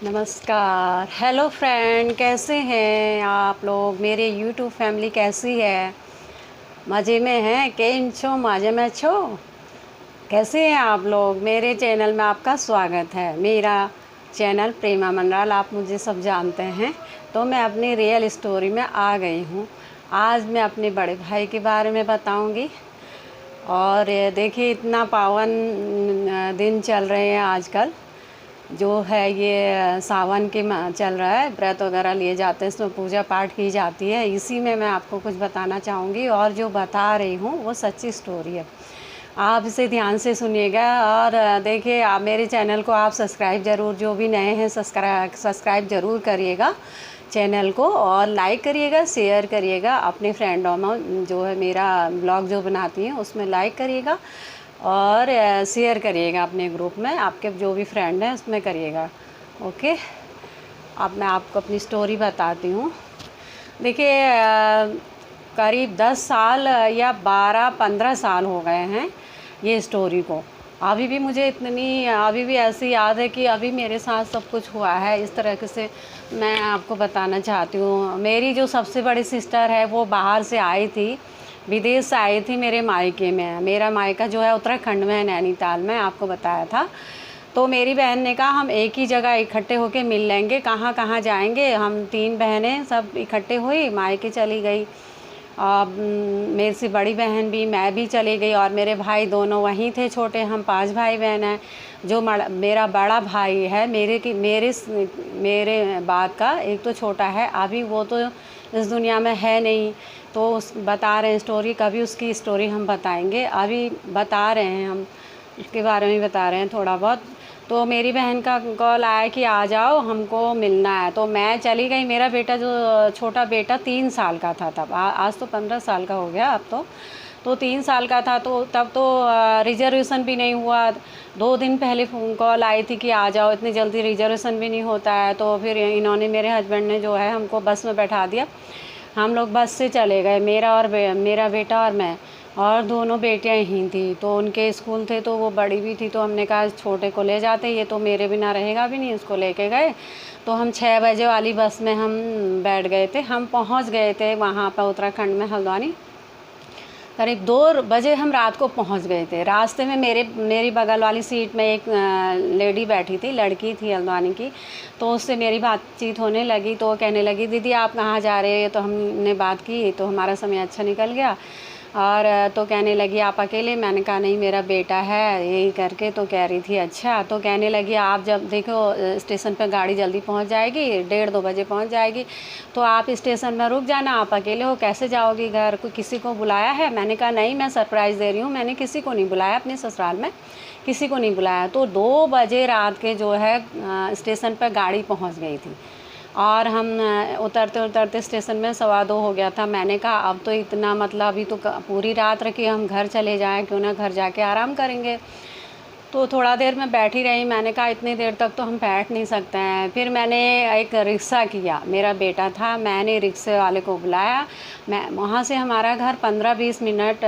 नमस्कार। Hello friend, कैसे हैं आप लोग? मेरे यूट्यूब फैमिली कैसी है? मज़े में हैं? केम छो, मज़े में छो? कैसे हैं आप लोग? मेरे चैनल में आपका स्वागत है। मेरा चैनल प्रेमा मंडल, आप मुझे सब जानते हैं। तो मैं अपनी रियल स्टोरी में आ गई हूँ। आज मैं अपने बड़े भाई के बारे में बताऊँगी। और देखिए, इतना पावन दिन चल रहे हैं आजकल, जो है ये सावन के चल रहा है, व्रत वगैरह लिए जाते हैं, इसमें पूजा पाठ की जाती है। इसी में मैं आपको कुछ बताना चाहूँगी, और जो बता रही हूँ वो सच्ची स्टोरी है। आप इसे ध्यान से सुनिएगा। और देखिए, आप मेरे चैनल को आप सब्सक्राइब ज़रूर, जो भी नए हैं सब्सक्राइब ज़रूर करिएगा चैनल को, और लाइक करिएगा, शेयर करिएगा अपने फ्रेंडों में, जो है मेरा ब्लॉग जो बनाती हैं उसमें लाइक करिएगा, और शेयर करिएगा अपने ग्रुप में, आपके जो भी फ्रेंड हैं उसमें करिएगा। ओके, अब मैं आपको अपनी स्टोरी बताती हूँ। देखिए, करीब 10 साल या 12-15 साल हो गए हैं ये स्टोरी को। अभी भी ऐसी याद है कि अभी मेरे साथ सब कुछ हुआ है। इस तरह से मैं आपको बताना चाहती हूँ। मेरी जो सबसे बड़ी सिस्टर है वो बाहर से आई थी, विदेश से आई थी मेरे मायके में। मेरा मायका जो है उत्तराखंड में है, नैनीताल में, आपको बताया था। तो मेरी बहन ने कहा हम एक ही जगह इकट्ठे होके मिल लेंगे, कहाँ कहाँ जाएंगे। हम 3 बहनें सब इकट्ठे हुई, मायके चली गई। मेरे से बड़ी बहन भी, मैं भी चली गई, और मेरे भाई दोनों वहीं थे छोटे। हम 5 भाई बहन हैं। जो मेरा बड़ा भाई है मेरे बाद का, एक तो छोटा है, अभी वो तो इस दुनिया में है नहीं। तो उस बता रहे हैं स्टोरी, कभी उसकी स्टोरी हम बताएंगे। अभी बता रहे हैं, हम उसके बारे में बता रहे हैं थोड़ा बहुत। तो मेरी बहन का कॉल आया कि आ जाओ, हमको मिलना है। तो मैं चली गई। मेरा बेटा, जो छोटा बेटा 3 साल का था तब, आज तो 15 साल का हो गया अब तो 3 साल का था। तो तब तो रिजर्वेशन भी नहीं हुआ। 2 दिन पहले फ़ोन कॉल आई थी कि आ जाओ, इतनी जल्दी रिजर्वेशन भी नहीं होता है। तो फिर इन्होंने, मेरे हस्बैंड ने जो है, हमको बस में बैठा दिया। हम लोग बस से चले गए, मेरा बेटा और मैं, और दोनों बेटियां ही थी। तो उनके स्कूल थे, तो वो बड़ी भी थी। तो हमने कहा छोटे को ले जाते, ये तो मेरे बिना रहेगा भी नहीं, उसको लेके गए। तो हम 6 बजे वाली बस में हम बैठ गए थे। हम पहुंच गए थे वहाँ पर उत्तराखंड में, हल्द्वानी। करीब 2 बजे हम रात को पहुंच गए थे। रास्ते में मेरी बगल वाली सीट में एक लेडी बैठी थी, लड़की थी हल्द्वानी की। तो उससे मेरी बातचीत होने लगी। तो वो कहने लगी, दीदी आप कहाँ जा रहे हो? तो हमने बात की, तो हमारा समय अच्छा निकल गया। और तो कहने लगी आप अकेले? मैंने कहा नहीं, मेरा बेटा है, यही करके। तो कह रही थी अच्छा। तो कहने लगी आप जब देखो स्टेशन पर गाड़ी जल्दी पहुंच जाएगी, 1:30-2 बजे पहुंच जाएगी, तो आप स्टेशन में रुक जाना। आप अकेले हो, कैसे जाओगी घर? कोई किसी को बुलाया है? मैंने कहा नहीं, मैं सरप्राइज़ दे रही हूँ, मैंने किसी को नहीं बुलाया, अपने ससुराल में किसी को नहीं बुलाया। तो 2 बजे रात के जो है स्टेशन पर गाड़ी पहुँच गई थी। और हम उतरते उतरते स्टेशन में 2:15 हो गया था। मैंने कहा अब तो इतना, मतलब अभी तो पूरी रात रखी, हम घर चले जाएं, क्यों ना घर जाके आराम करेंगे। तो थोड़ा देर मैं बैठी रही। मैंने कहा इतनी देर तक तो हम बैठ नहीं सकते हैं। फिर मैंने एक रिक्शा किया, मेरा बेटा था, मैंने रिक्शे वाले को बुलाया। मैं वहाँ से, हमारा घर 15-20 मिनट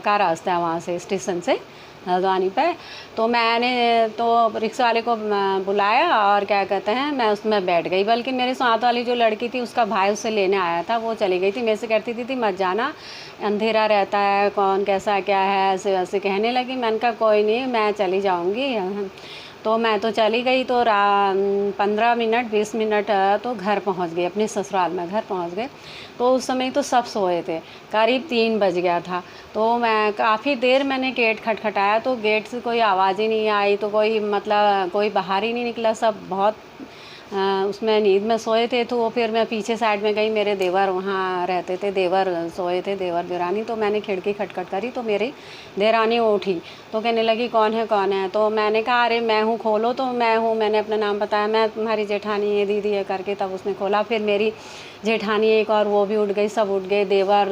का रास्ता है वहाँ से, स्टेशन से, हल्द्वानी पे। तो मैंने तो रिक्शा वाले को बुलाया, और क्या कहते हैं, मैं उसमें बैठ गई। बल्कि मेरे साथ वाली जो लड़की थी, उसका भाई उससे लेने आया था, वो चली गई थी। मेरे से कहती थी मत जाना, अंधेरा रहता है, कौन कैसा क्या है, ऐसे वैसे कहने लगी। मैंने कहा कोई नहीं, मैं चली जाऊँगी। तो मैं तो चली गई। तो 15-20 मिनट तो घर पहुंच गई, अपने ससुराल में घर पहुंच गए। तो उस समय तो सब सोए थे, करीब 3 बज गया था। तो मैं काफ़ी देर मैंने गेट खटखटाया, तो गेट से कोई आवाज़ ही नहीं आई। तो कोई, मतलब कोई बाहर ही नहीं निकला, सब बहुत उसमें नींद में सोए थे। तो फिर मैं पीछे साइड में गई, मेरे देवर वहाँ रहते थे, देवर सोए थे, देवर देवरानी। तो मैंने खिड़की खटखट करी, तो मेरी देवरानी उठी। तो कहने लगी कौन है कौन है? तो मैंने कहा अरे मैं हूँ, खोलो। तो मैं हूँ, मैंने अपना नाम बताया, मैं तुम्हारी जेठानी है, दीदी है करके। तब उसने खोला। फिर मेरी जेठानी एक और, वो भी उठ गई, सब उठ गए, देवर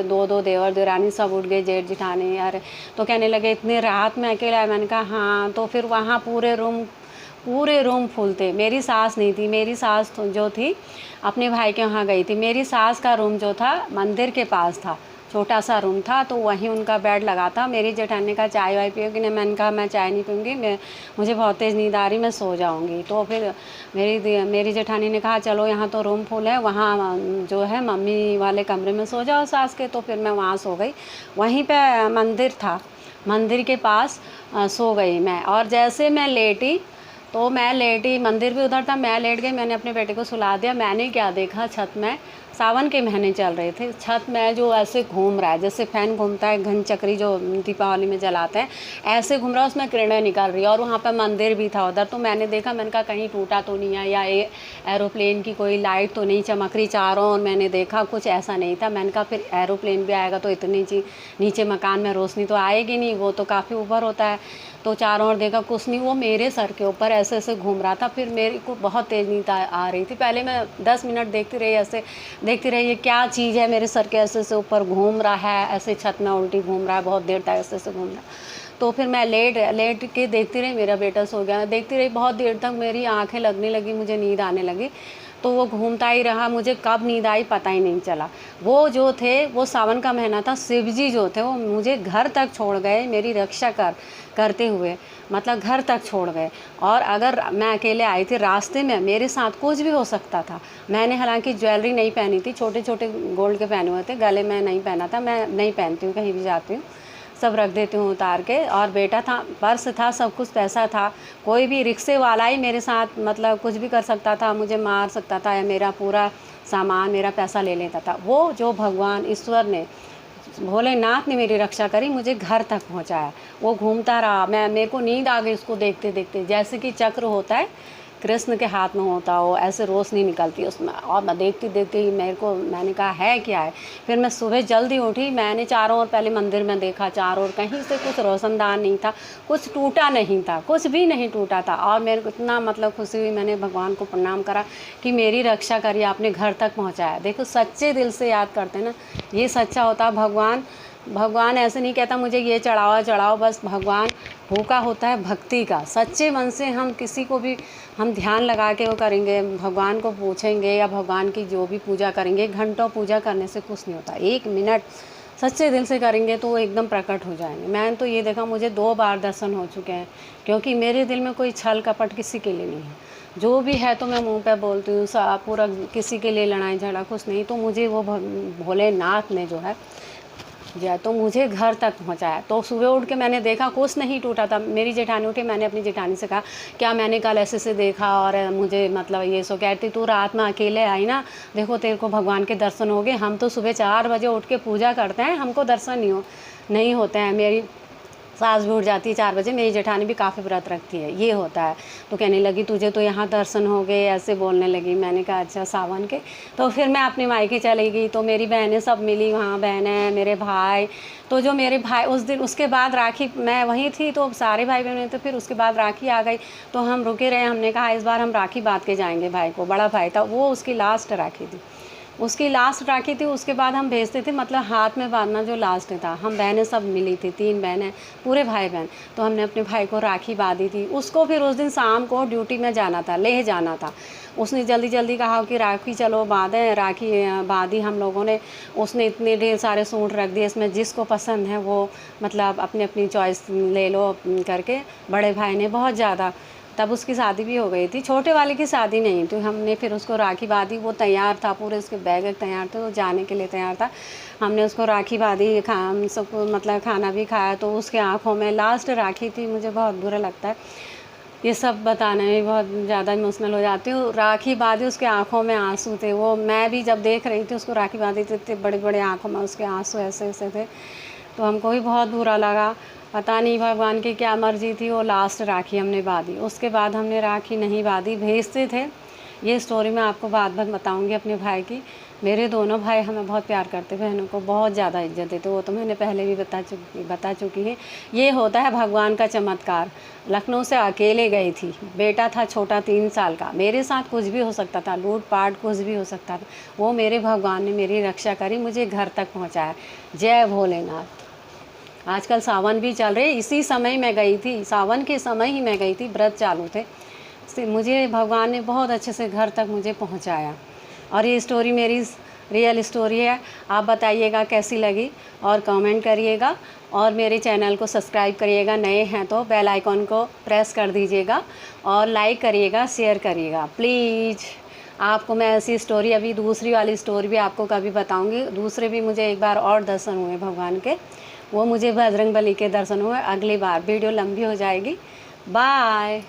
2-2 देवर देवरानी सब उठ गए, जेठ जेठानी। अरे तो कहने लगे इतने रात में अकेला है? मैंने कहा हाँ। तो फिर वहाँ पूरे रूम फुल थे। मेरी सास नहीं थी, मेरी सास जो थी अपने भाई के यहाँ गई थी। मेरी सास का रूम जो था मंदिर के पास था, छोटा सा रूम था, तो वहीं उनका बेड लगा था। मेरी जेठानी ने कहा चाय वाय पियोगी? नहीं, मैंने कहा मैं चाय नहीं पीऊँगी, मुझे बहुत तेज़ नींद आ रही, मैं सो जाऊँगी। तो फिर मेरी जेठानी ने कहा चलो यहाँ तो रूम फुल है, वहाँ जो है मम्मी वाले कमरे में सो जाओ सास के। तो फिर मैं वहाँ सो गई। वहीं पे मंदिर था, मंदिर के पास सो गई मैं। और जैसे मैं लेटी तो मैं लेटी, मंदिर भी उधर था, मैं लेट गई, मैंने अपने बेटे को सुला दिया। मैंने क्या देखा, छत में सावन के महीने चल रहे थे, छत में जो ऐसे घूम रहा है जैसे फैन घूमता है, घन चक्री जो दीपावली में जलाते हैं, ऐसे घूम रहा है, उसमें किरणें निकल रही है। और वहाँ पे मंदिर भी था उधर। तो मैंने देखा, मैंने कहा कहीं टूटा तो नहीं है, या एरोप्लेन की कोई लाइट तो नहीं चमक रही चारों ओर। मैंने देखा कुछ ऐसा नहीं था। मैंने कहा फिर एरोप्लेन भी आएगा तो इतनी नीचे मकान में रोशनी तो आएगी नहीं, वो तो काफ़ी ऊपर होता है। तो चारों ओर देखा, कुछ नहीं, वो मेरे सर के ऊपर ऐसे ऐसे घूम रहा था। फिर मेरे को बहुत तेज़ नींद आ रही थी। पहले मैं 10 मिनट देखती रही, ऐसे देखती रही, ये क्या चीज़ है मेरे सर के ऐसे ऐसे ऊपर घूम रहा है, ऐसे छत में उल्टी घूम रहा है, बहुत देर तक ऐसे ऐसे घूम रहा है। तो फिर मैं लेट के देखती रही, मेरा बेटा सो गया। देखती रही बहुत देर तक, मेरी आँखें लगने लगी, मुझे नींद आने लगी। तो वो घूमता ही रहा, मुझे कब नींद आई पता ही नहीं चला। वो जो थे, वो सावन का महीना था, शिव जी जो थे वो मुझे घर तक छोड़ गए, मेरी रक्षा करते हुए, मतलब घर तक छोड़ गए। और अगर मैं अकेले आई थी, रास्ते में मेरे साथ कुछ भी हो सकता था। मैंने हालांकि ज्वेलरी नहीं पहनी थी, छोटे छोटे गोल्ड के पहने हुए थे, गले में नहीं पहना था। मैं नहीं पहनती हूँ, कहीं भी जाती हूँ सब रख देती हूँ उतार के। और बेटा था, पर्स था, सब कुछ पैसा था। कोई भी रिक्शे वाला ही मेरे साथ मतलब कुछ भी कर सकता था, मुझे मार सकता था, या मेरा पूरा सामान, मेरा पैसा ले लेता था। वो जो भगवान ईश्वर ने, भोलेनाथ ने मेरी रक्षा करी, मुझे घर तक पहुंचाया। वो घूमता रहा, मेरे को नींद आ गई उसको देखते देखते। जैसे कि चक्र होता है, कृष्ण के हाथ में होता हो, ऐसे रोशनी निकलती उसमें। और मैं देखती देखती मैंने कहा है क्या है। फिर मैं सुबह जल्दी उठी, मैंने चारों ओर पहले मंदिर में देखा, चारों ओर कहीं से कुछ रोशनदान नहीं था, कुछ टूटा नहीं था, कुछ भी नहीं टूटा था। और मेरे को इतना मतलब खुशी हुई, मैंने भगवान को प्रणाम करा कि मेरी रक्षा करी, आपने घर तक पहुँचाया। देखो सच्चे दिल से याद करते हैं ना, ये सच्चा होता है। भगवान ऐसे नहीं कहता मुझे ये चढ़ाओ, बस भगवान भूखा होता है भक्ति का। सच्चे मन से हम किसी को भी हम ध्यान लगा के वो करेंगे, भगवान को पूछेंगे या भगवान की जो भी पूजा करेंगे, घंटों पूजा करने से कुछ नहीं होता। 1 मिनट सच्चे दिल से करेंगे तो वो एकदम प्रकट हो जाएंगे। मैंने तो ये देखा, मुझे 2 बार दर्शन हो चुके हैं, क्योंकि मेरे दिल में कोई छल कपट किसी के लिए नहीं है। जो भी है तो मैं मुंह पे बोलती हूँ, पूरा किसी के लिए लड़ाई झगड़ा कुछ नहीं। तो मुझे वो भोलेनाथ ने जो है तो मुझे घर तक पहुंचाया। तो सुबह उठ के मैंने देखा, कुछ नहीं टूटा था। मेरी जेठानी उठी, मैंने अपनी जेठानी से कहा क्या, मैंने कल ऐसे से देखा और मुझे मतलब ये सो कहती, तू रात में अकेले आई ना, देखो तेरे को भगवान के दर्शन हो गए। हम तो सुबह 4 बजे उठ के पूजा करते हैं, हमको दर्शन नहीं होते हैं। मेरी सास भी उठ जाती है 4 बजे, मेरी जेठानी भी काफ़ी व्रत रखती है, ये होता है। तो कहने लगी तुझे तो यहाँ दर्शन हो गए, ऐसे बोलने लगी। मैंने कहा अच्छा सावन के। तो फिर मैं अपने मायके चली गई, तो मेरी बहनें सब मिली वहाँ, बहनें, मेरे भाई। तो जो मेरे भाई उस दिन, उसके बाद राखी, मैं वहीं थी तो सारे भाई बहन थे, फिर उसके बाद राखी आ गई तो हम रुके रहे। हमने कहा इस बार हम राखी बांध के जाएंगे भाई को। बड़ा भाई था वो, उसकी लास्ट राखी थी, उसकी लास्ट राखी थी। उसके बाद हम भेजते थे, मतलब हाथ में बांधना जो लास्ट था। हम बहनें सब मिली थी, 3 बहनें, पूरे भाई बहन। तो हमने अपने भाई को राखी बांधी थी। उसको फिर उस दिन शाम को ड्यूटी में जाना था, लेह जाना था। उसने जल्दी जल्दी कहा कि राखी चलो बांधें। राखी बांधी हम लोगों ने। उसने इतने ढेर सारे सूट रख दिए, इसमें जिसको पसंद है वो मतलब अपनी अपनी चॉइस ले लो करके। बड़े भाई ने बहुत ज़्यादा, तब उसकी शादी भी हो गई थी, छोटे वाले की शादी नहीं। तो हमने फिर उसको राखी बांधी, वो तैयार था, पूरे उसके बैग तैयार थे, वो जाने के लिए तैयार था। हमने उसको राखी बांधी, हम सबको मतलब खाना भी खाया। तो उसके आँखों में लास्ट राखी थी। मुझे बहुत बुरा लगता है ये सब बताने में, बहुत ज़्यादा इमोशनल हो जाती हूँ। राखी बांधी, उसके आँखों में आंसू थे। वो मैं भी जब देख रही थी उसको राखी बांधी थी, इतने बड़े बड़े आँखों में उसके आंसू ऐसे ऐसे थे। तो हमको भी बहुत बुरा लगा। पता नहीं भगवान की क्या मर्ज़ी थी, वो लास्ट राखी हमने बांधी। उसके बाद हमने राखी नहीं बांधी, भेजते थे। ये स्टोरी मैं आपको बाद में बताऊंगी अपने भाई की। मेरे दोनों भाई हमें बहुत प्यार करते, बहनों को बहुत ज़्यादा इज्जत देते, वो तो मैंने पहले भी बता चुकी है। ये होता है भगवान का चमत्कार। लखनऊ से अकेले गई थी, बेटा था छोटा 3 साल का, मेरे साथ कुछ भी हो सकता था, लूट पाट कुछ भी हो सकता था। वो मेरे भगवान ने मेरी रक्षा करी, मुझे घर तक पहुँचाया। जय भोलेनाथ। आजकल सावन भी चल रहे, इसी समय मैं गई थी, सावन के समय ही मैं गई थी, व्रत चालू थे। मुझे भगवान ने बहुत अच्छे से घर तक मुझे पहुंचाया। और ये स्टोरी मेरी रियल स्टोरी है। आप बताइएगा कैसी लगी और कमेंट करिएगा और मेरे चैनल को सब्सक्राइब करिएगा, नए हैं तो बेल आइकॉन को प्रेस कर दीजिएगा और लाइक करिएगा, शेयर करिएगा प्लीज़। आपको मैं ऐसी स्टोरी, अभी दूसरी वाली स्टोरी भी आपको कभी बताऊंगी। दूसरे भी मुझे एक बार और दर्शन हुए भगवान के, वो मुझे बजरंगबली के दर्शन हुए। अगली बार वीडियो लंबी हो जाएगी। बाय।